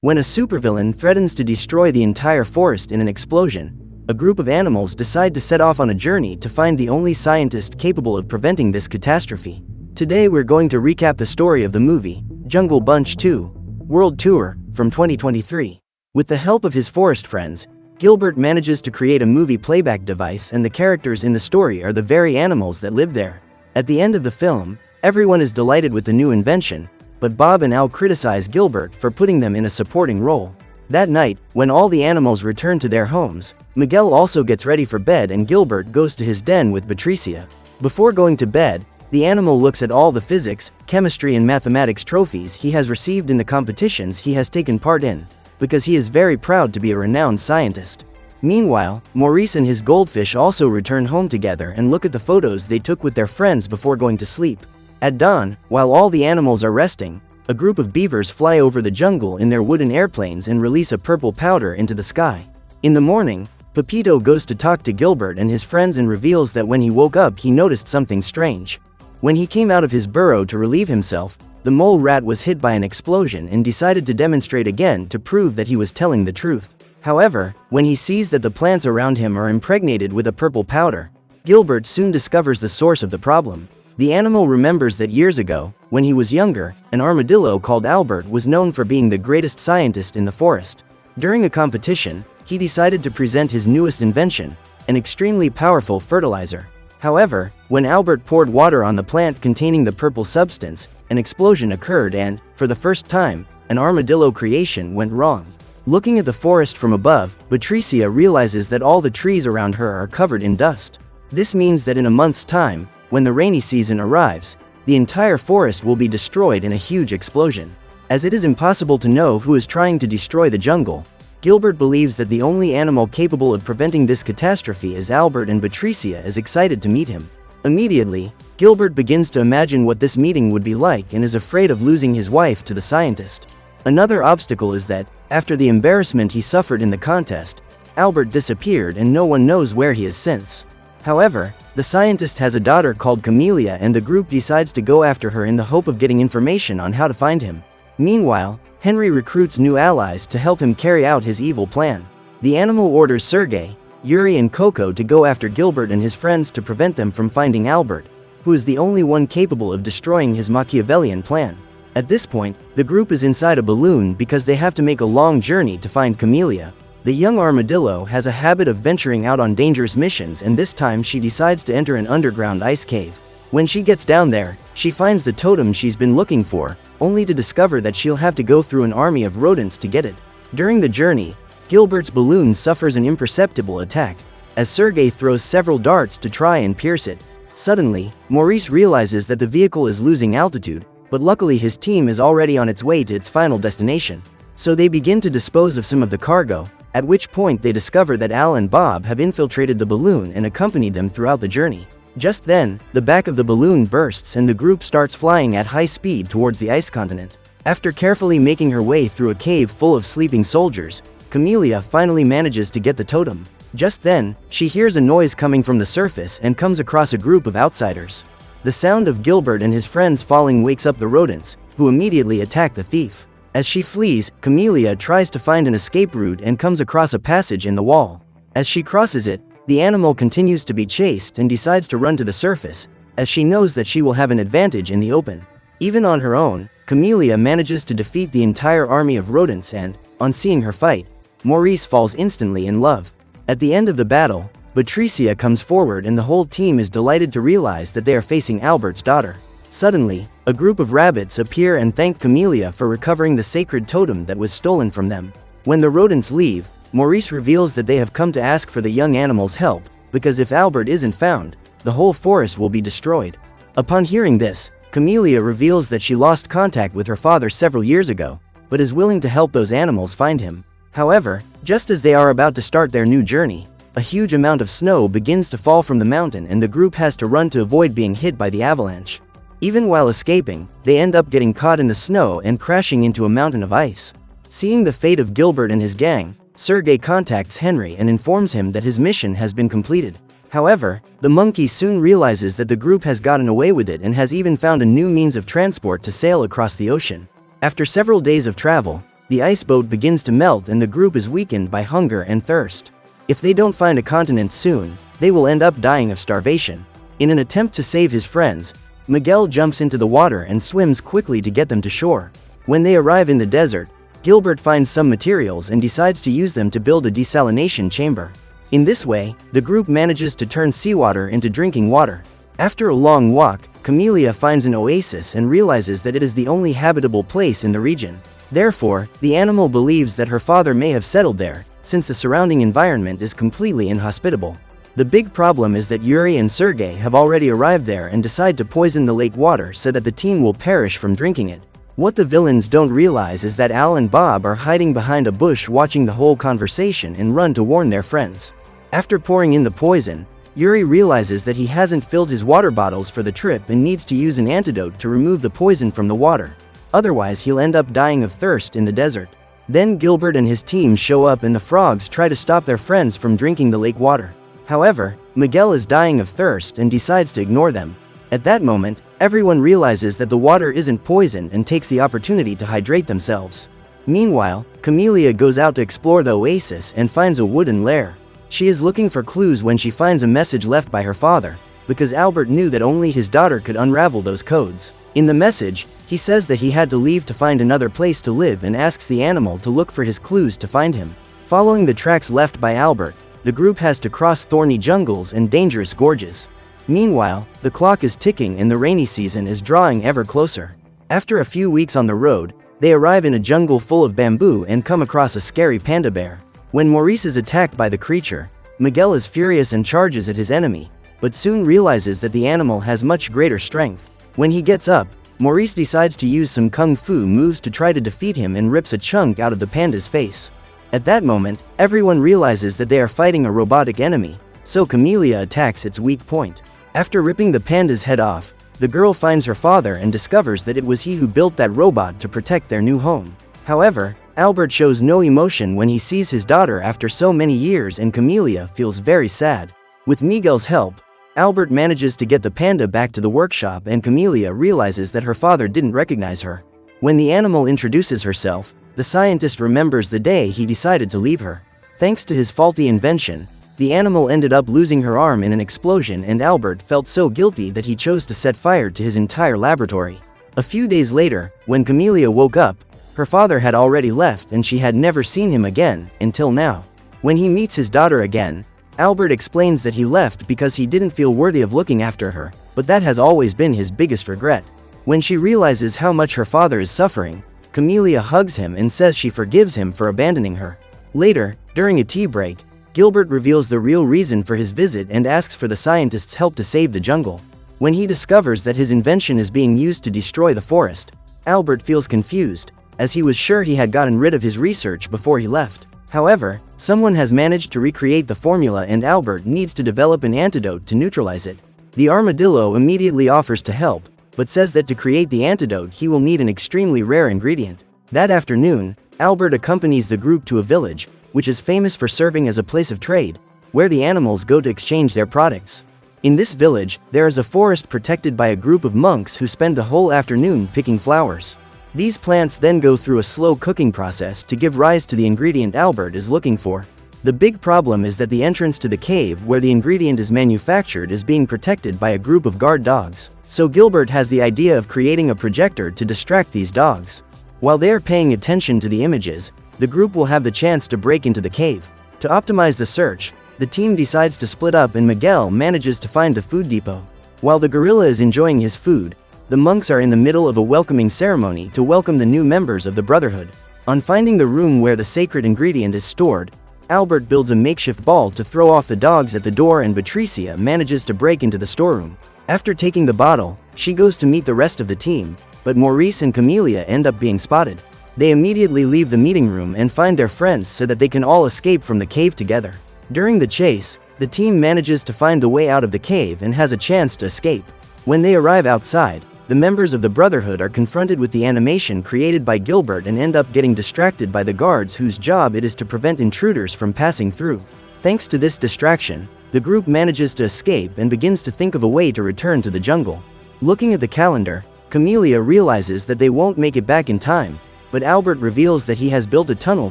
When a supervillain threatens to destroy the entire forest in an explosion, a group of animals decide to set off on a journey to find the only scientist capable of preventing this catastrophe. Today we're going to recap the story of the movie, Jungle Bunch 2, World Tour, from 2023. With the help of his forest friends, Gilbert manages to create a movie playback device, and the characters in the story are the very animals that live there. At the end of the film, everyone is delighted with the new invention, but Bob and Al criticize Gilbert for putting them in a supporting role. That night, when all the animals return to their homes, Miguel also gets ready for bed and Gilbert goes to his den with Patricia. Before going to bed, the animal looks at all the physics, chemistry and mathematics trophies he has received in the competitions he has taken part in, because he is very proud to be a renowned scientist. Meanwhile, Maurice and his goldfish also return home together and look at the photos they took with their friends before going to sleep. At dawn, while all the animals are resting, a group of beavers fly over the jungle in their wooden airplanes and release a purple powder into the sky. In the morning, Pepito goes to talk to Gilbert and his friends and reveals that when he woke up he noticed something strange. When he came out of his burrow to relieve himself, the mole rat was hit by an explosion and decided to demonstrate again to prove that he was telling the truth. However, when he sees that the plants around him are impregnated with a purple powder, Gilbert soon discovers the source of the problem. The animal remembers that years ago, when he was younger, an armadillo called Albert was known for being the greatest scientist in the forest. During a competition, he decided to present his newest invention, an extremely powerful fertilizer. However, when Albert poured water on the plant containing the purple substance, an explosion occurred and, for the first time, an armadillo creation went wrong. Looking at the forest from above, Patricia realizes that all the trees around her are covered in dust. This means that in a month's time, when the rainy season arrives, the entire forest will be destroyed in a huge explosion. As it is impossible to know who is trying to destroy the jungle, Gilbert believes that the only animal capable of preventing this catastrophe is Albert, and Patricia is excited to meet him. Immediately, Gilbert begins to imagine what this meeting would be like and is afraid of losing his wife to the scientist. Another obstacle is that, after the embarrassment he suffered in the contest, Albert disappeared and no one knows where he is since. However, the scientist has a daughter called Chamelia and the group decides to go after her in the hope of getting information on how to find him. Meanwhile, Henry recruits new allies to help him carry out his evil plan. The animal orders Sergey, Yuri and Coco to go after Gilbert and his friends to prevent them from finding Albert, who is the only one capable of destroying his Machiavellian plan. At this point, the group is inside a balloon because they have to make a long journey to find Chamelia. The young armadillo has a habit of venturing out on dangerous missions, and this time she decides to enter an underground ice cave. When she gets down there, she finds the totem she's been looking for, only to discover that she'll have to go through an army of rodents to get it. During the journey, Gilbert's balloon suffers an imperceptible attack, as Sergey throws several darts to try and pierce it. Suddenly, Maurice realizes that the vehicle is losing altitude, but luckily his team is already on its way to its final destination. So they begin to dispose of some of the cargo, at which point they discover that Al and Bob have infiltrated the balloon and accompanied them throughout the journey. Just then, the back of the balloon bursts and the group starts flying at high speed towards the ice continent. After carefully making her way through a cave full of sleeping soldiers, Chamelia finally manages to get the totem. Just then, she hears a noise coming from the surface and comes across a group of outsiders. The sound of Gilbert and his friends falling wakes up the rodents, who immediately attack the thief. As she flees, Chamelia tries to find an escape route and comes across a passage in the wall. As she crosses it, the animal continues to be chased and decides to run to the surface, as she knows that she will have an advantage in the open. Even on her own, Chamelia manages to defeat the entire army of rodents and, on seeing her fight, Maurice falls instantly in love. At the end of the battle, Patricia comes forward and the whole team is delighted to realize that they are facing Albert's daughter. Suddenly, a group of rabbits appear and thank Chamelia for recovering the sacred totem that was stolen from them. When the rodents leave, Maurice reveals that they have come to ask for the young animal's help, because if Albert isn't found, the whole forest will be destroyed. Upon hearing this, Chamelia reveals that she lost contact with her father several years ago, but is willing to help those animals find him. However, just as they are about to start their new journey, a huge amount of snow begins to fall from the mountain and the group has to run to avoid being hit by the avalanche. Even while escaping, they end up getting caught in the snow and crashing into a mountain of ice. Seeing the fate of Gilbert and his gang, Sergey contacts Henry and informs him that his mission has been completed. However, the monkey soon realizes that the group has gotten away with it and has even found a new means of transport to sail across the ocean. After several days of travel, the ice boat begins to melt and the group is weakened by hunger and thirst. If they don't find a continent soon, they will end up dying of starvation. In an attempt to save his friends, Miguel jumps into the water and swims quickly to get them to shore. When they arrive in the desert, Gilbert finds some materials and decides to use them to build a desalination chamber. In this way, the group manages to turn seawater into drinking water. After a long walk, Chamelia finds an oasis and realizes that it is the only habitable place in the region. Therefore, the animal believes that her father may have settled there, since the surrounding environment is completely inhospitable. The big problem is that Yuri and Sergei have already arrived there and decide to poison the lake water so that the team will perish from drinking it. What the villains don't realize is that Al and Bob are hiding behind a bush watching the whole conversation and run to warn their friends. After pouring in the poison, Yuri realizes that he hasn't filled his water bottles for the trip and needs to use an antidote to remove the poison from the water. Otherwise he'll end up dying of thirst in the desert. Then Gilbert and his team show up and the frogs try to stop their friends from drinking the lake water. However, Miguel is dying of thirst and decides to ignore them. At that moment, everyone realizes that the water isn't poisoned and takes the opportunity to hydrate themselves. Meanwhile, Chamelia goes out to explore the oasis and finds a wooden lair. She is looking for clues when she finds a message left by her father, because Albert knew that only his daughter could unravel those codes. In the message, he says that he had to leave to find another place to live and asks the animal to look for his clues to find him. Following the tracks left by Albert, the group has to cross thorny jungles and dangerous gorges. Meanwhile, the clock is ticking and the rainy season is drawing ever closer. After a few weeks on the road, they arrive in a jungle full of bamboo and come across a scary panda bear. When Maurice is attacked by the creature, Miguel is furious and charges at his enemy, but soon realizes that the animal has much greater strength. When he gets up, Maurice decides to use some kung fu moves to try to defeat him and rips a chunk out of the panda's face. At that moment, everyone realizes that they are fighting a robotic enemy, so Chamelia attacks its weak point. After ripping the panda's head off, the girl finds her father and discovers that it was he who built that robot to protect their new home. However, Albert shows no emotion when he sees his daughter after so many years and Chamelia feels very sad. With Miguel's help, Albert manages to get the panda back to the workshop and Chamelia realizes that her father didn't recognize her. When the animal introduces herself, the scientist remembers the day he decided to leave her. Thanks to his faulty invention, the animal ended up losing her arm in an explosion and Albert felt so guilty that he chose to set fire to his entire laboratory. A few days later, when Chamelia woke up, her father had already left and she had never seen him again, until now. When he meets his daughter again, Albert explains that he left because he didn't feel worthy of looking after her, but that has always been his biggest regret. When she realizes how much her father is suffering, Chamelia hugs him and says she forgives him for abandoning her. Later, during a tea break, Gilbert reveals the real reason for his visit and asks for the scientist's help to save the jungle. When he discovers that his invention is being used to destroy the forest, Albert feels confused, as he was sure he had gotten rid of his research before he left. However, someone has managed to recreate the formula and Albert needs to develop an antidote to neutralize it. The armadillo immediately offers to help, but says that to create the antidote he will need an extremely rare ingredient. That afternoon, Albert accompanies the group to a village, which is famous for serving as a place of trade, where the animals go to exchange their products. In this village, there is a forest protected by a group of monks who spend the whole afternoon picking flowers. These plants then go through a slow cooking process to give rise to the ingredient Albert is looking for. The big problem is that the entrance to the cave where the ingredient is manufactured is being protected by a group of guard dogs. So Gilbert has the idea of creating a projector to distract these dogs. While they are paying attention to the images, the group will have the chance to break into the cave. To optimize the search, the team decides to split up and Miguel manages to find the food depot. While the gorilla is enjoying his food, the monks are in the middle of a welcoming ceremony to welcome the new members of the Brotherhood. On finding the room where the sacred ingredient is stored, Albert builds a makeshift ball to throw off the dogs at the door and Patricia manages to break into the storeroom. After taking the bottle, she goes to meet the rest of the team, but Maurice and Chamelia end up being spotted. They immediately leave the meeting room and find their friends so that they can all escape from the cave together. During the chase, the team manages to find the way out of the cave and has a chance to escape. When they arrive outside, the members of the Brotherhood are confronted with the animation created by Gilbert and end up getting distracted by the guards whose job it is to prevent intruders from passing through. Thanks to this distraction, the group manages to escape and begins to think of a way to return to the jungle. Looking at the calendar, Chamelia realizes that they won't make it back in time, but Albert reveals that he has built a tunnel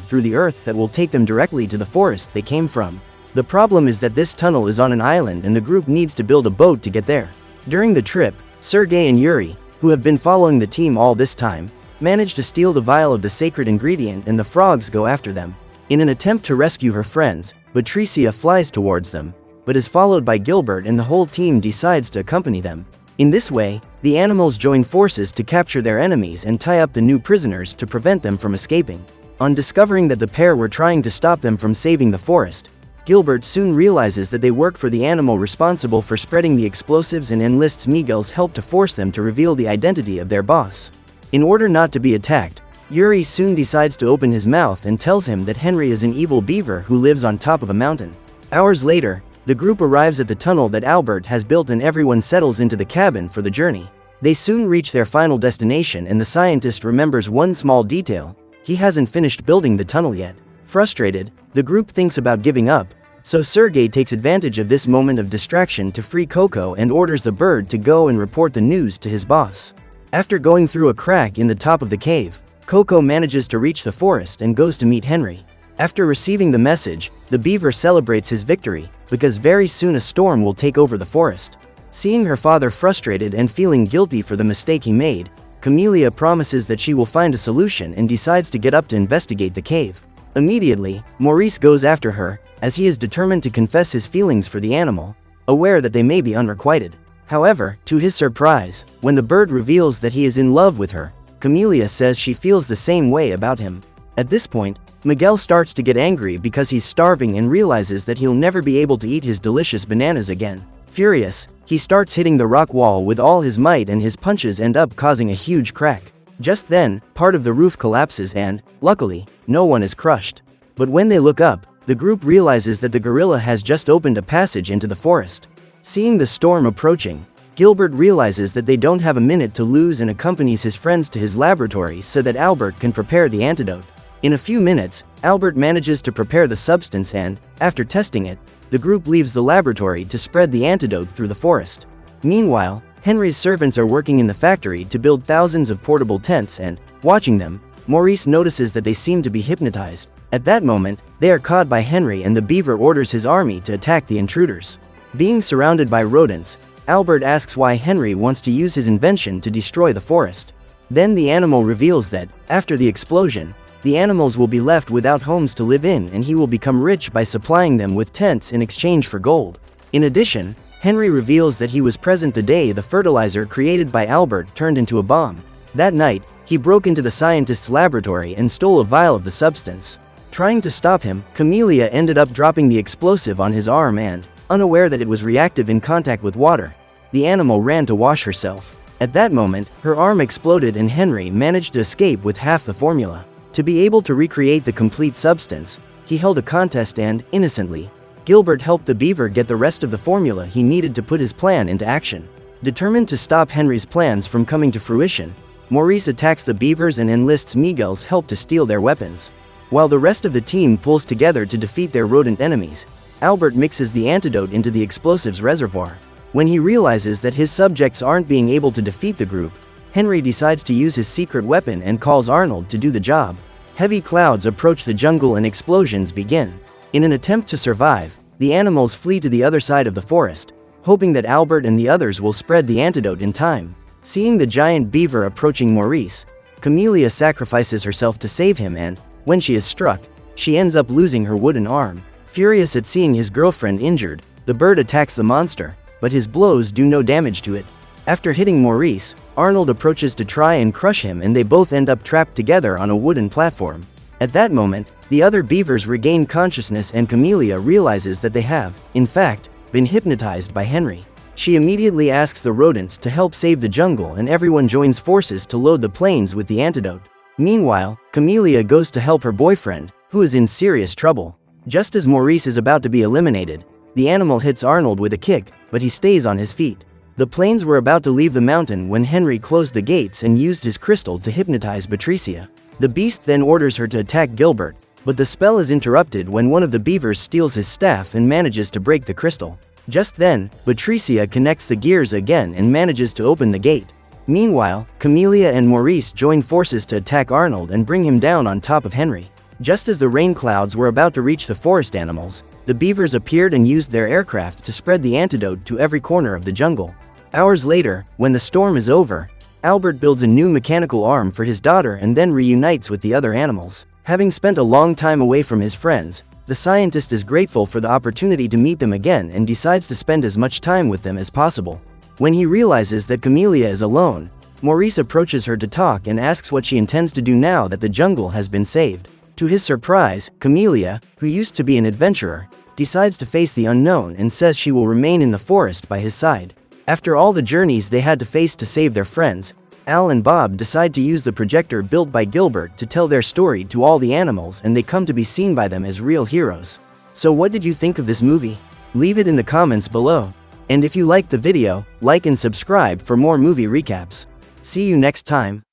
through the earth that will take them directly to the forest they came from. The problem is that this tunnel is on an island and the group needs to build a boat to get there. During the trip, Sergei and Yuri, who have been following the team all this time, manage to steal the vial of the sacred ingredient and the frogs go after them. In an attempt to rescue her friends, Patricia flies towards them, but is followed by Gilbert and the whole team decides to accompany them. In this way, the animals join forces to capture their enemies and tie up the new prisoners to prevent them from escaping. On discovering that the pair were trying to stop them from saving the forest, Gilbert soon realizes that they work for the animal responsible for spreading the explosives and enlists Miguel's help to force them to reveal the identity of their boss. In order not to be attacked, Yuri soon decides to open his mouth and tells him that Henry is an evil beaver who lives on top of a mountain. Hours later, the group arrives at the tunnel that Albert has built and everyone settles into the cabin for the journey. They soon reach their final destination and the scientist remembers one small detail: he hasn't finished building the tunnel yet. Frustrated, the group thinks about giving up, so Sergei takes advantage of this moment of distraction to free Coco and orders the bird to go and report the news to his boss. After going through a crack in the top of the cave, Coco manages to reach the forest and goes to meet Henry. After receiving the message, the beaver celebrates his victory, because very soon a storm will take over the forest. Seeing her father frustrated and feeling guilty for the mistake he made, Chamelia promises that she will find a solution and decides to get up to investigate the cave. Immediately, Maurice goes after her, as he is determined to confess his feelings for the animal, aware that they may be unrequited. However, to his surprise, when the bird reveals that he is in love with her, Chamelia says she feels the same way about him. At this point, Miguel starts to get angry because he's starving and realizes that he'll never be able to eat his delicious bananas again. Furious, he starts hitting the rock wall with all his might and his punches end up causing a huge crack. Just then, part of the roof collapses and, luckily, no one is crushed. But when they look up, the group realizes that the gorilla has just opened a passage into the forest. Seeing the storm approaching, Gilbert realizes that they don't have a minute to lose and accompanies his friends to his laboratory so that Albert can prepare the antidote. In a few minutes, Albert manages to prepare the substance and, after testing it, the group leaves the laboratory to spread the antidote through the forest. Meanwhile, Henry's servants are working in the factory to build thousands of portable tents and, watching them, Maurice notices that they seem to be hypnotized. At that moment, they are caught by Henry and the beaver orders his army to attack the intruders. Being surrounded by rodents, Albert asks why Henry wants to use his invention to destroy the forest. Then the animal reveals that, after the explosion, the animals will be left without homes to live in and he will become rich by supplying them with tents in exchange for gold. In addition, Henry reveals that he was present the day the fertilizer created by Albert turned into a bomb. That night, he broke into the scientist's laboratory and stole a vial of the substance. Trying to stop him, Chamelia ended up dropping the explosive on his arm and, unaware that it was reactive in contact with water, the animal ran to wash herself. At that moment, her arm exploded and Henry managed to escape with half the formula. To be able to recreate the complete substance, he held a contest and, innocently, Gilbert helped the beaver get the rest of the formula he needed to put his plan into action. Determined to stop Henry's plans from coming to fruition, Maurice attacks the beavers and enlists Miguel's help to steal their weapons. While the rest of the team pulls together to defeat their rodent enemies, Albert mixes the antidote into the explosives reservoir. When he realizes that his subjects aren't being able to defeat the group, Henry decides to use his secret weapon and calls Arnold to do the job. Heavy clouds approach the jungle and explosions begin. In an attempt to survive, the animals flee to the other side of the forest, hoping that Albert and the others will spread the antidote in time. Seeing the giant beaver approaching Maurice, Chamelia sacrifices herself to save him and, when she is struck, she ends up losing her wooden arm. Furious at seeing his girlfriend injured, the bird attacks the monster, but his blows do no damage to it. After hitting Maurice, Arnold approaches to try and crush him and they both end up trapped together on a wooden platform. At that moment, the other beavers regain consciousness and Chamelia realizes that they have, in fact, been hypnotized by Henry. She immediately asks the rodents to help save the jungle and everyone joins forces to load the planes with the antidote. Meanwhile, Chamelia goes to help her boyfriend, who is in serious trouble. Just as Maurice is about to be eliminated, the animal hits Arnold with a kick, but he stays on his feet. The planes were about to leave the mountain when Henry closed the gates and used his crystal to hypnotize Patricia. The beast then orders her to attack Gilbert, but the spell is interrupted when one of the beavers steals his staff and manages to break the crystal. Just then, Patricia connects the gears again and manages to open the gate. Meanwhile, Chamelia and Maurice join forces to attack Arnold and bring him down on top of Henry. Just as the rain clouds were about to reach the forest animals, the beavers appeared and used their aircraft to spread the antidote to every corner of the jungle. Hours later, when the storm is over, Albert builds a new mechanical arm for his daughter and then reunites with the other animals. Having spent a long time away from his friends, the scientist is grateful for the opportunity to meet them again and decides to spend as much time with them as possible. When he realizes that Chamelia is alone, Maurice approaches her to talk and asks what she intends to do now that the jungle has been saved. To his surprise, Chamelia, who used to be an adventurer, decides to face the unknown and says she will remain in the forest by his side. After all the journeys they had to face to save their friends, Al and Bob decide to use the projector built by Gilbert to tell their story to all the animals, and they come to be seen by them as real heroes. So what did you think of this movie? Leave it in the comments below. And if you liked the video, like and subscribe for more movie recaps. See you next time.